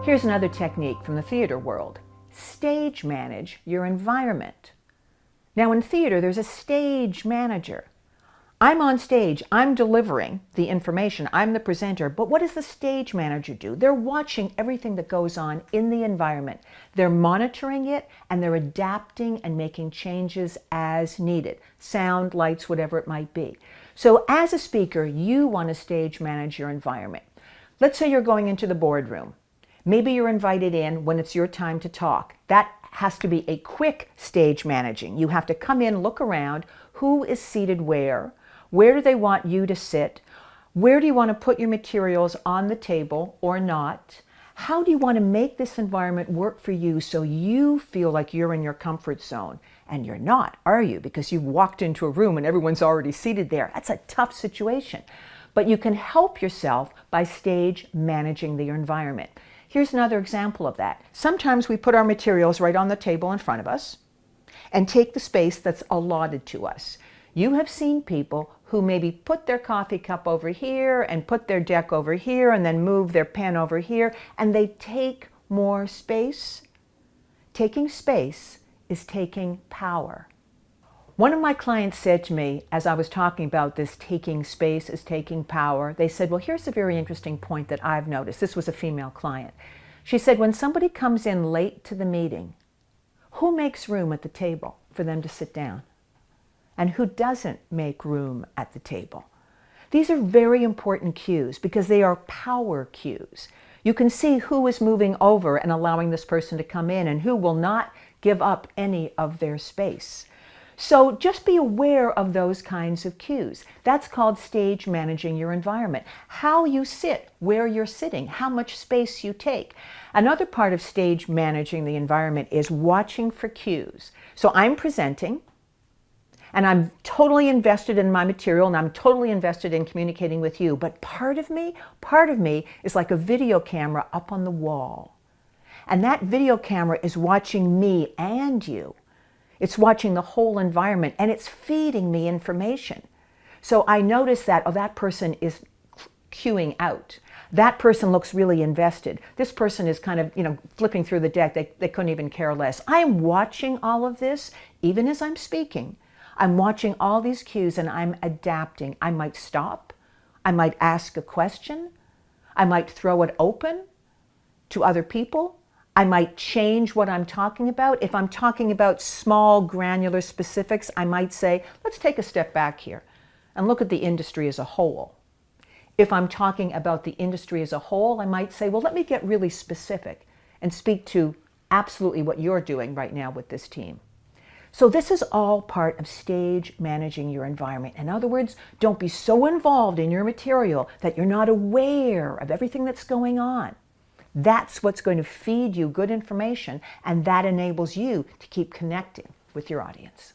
Here's another technique from the theater world. Stage manage your environment. Now in theater, there's a stage manager. I'm on stage, I'm delivering the information, I'm the presenter, but what does the stage manager do? They're watching everything that goes on in the environment. They're monitoring it and they're adapting and making changes as needed. Sound, lights, whatever it might be. So as a speaker, you want to stage manage your environment. Let's say you're going into the boardroom. Maybe you're invited in when it's your time to talk. That has to be a quick stage managing. You have to come in, look around, who is seated where do they want you to sit, where do you want to put your materials on the table or not, how do you want to make this environment work for you so you feel like you're in your comfort zone. And you're not, are you? Because you've walked into a room and everyone's already seated there. That's a tough situation. But you can help yourself by stage managing your environment. Here's another example of that. Sometimes we put our materials right on the table in front of us and take the space that's allotted to us. You have seen people who maybe put their coffee cup over here and put their deck over here and then move their pen over here, and they take more space. Taking space is taking power. One of my clients said to me, as I was talking about this taking space is taking power, they said, well, here's a very interesting point that I've noticed. This was a female client. She said, when somebody comes in late to the meeting, who makes room at the table for them to sit down? And who doesn't make room at the table? These are very important cues because they are power cues. You can see who is moving over and allowing this person to come in and who will not give up any of their space. So just be aware of those kinds of cues. That's called stage managing your environment. How you sit, where you're sitting, how much space you take. Another part of stage managing the environment is watching for cues. So I'm presenting, and I'm totally invested in my material and I'm totally invested in communicating with you. But part of me is like a video camera up on the wall. And that video camera is watching me and you. It's watching the whole environment and it's feeding me information. So I notice that, oh, that person is cueing out. That person looks really invested. This person is kind of, flipping through the deck. They couldn't even care less. I am watching all of this, even as I'm speaking. I'm watching all these cues and I'm adapting. I might stop. I might ask a question. I might throw it open to other people. I might change what I'm talking about. If I'm talking about small, granular specifics, I might say, let's take a step back here and look at the industry as a whole. If I'm talking about the industry as a whole, I might say, well, let me get really specific and speak to absolutely what you're doing right now with this team. So this is all part of stage managing your environment. In other words, don't be so involved in your material that you're not aware of everything that's going on. That's what's going to feed you good information, and that enables you to keep connecting with your audience.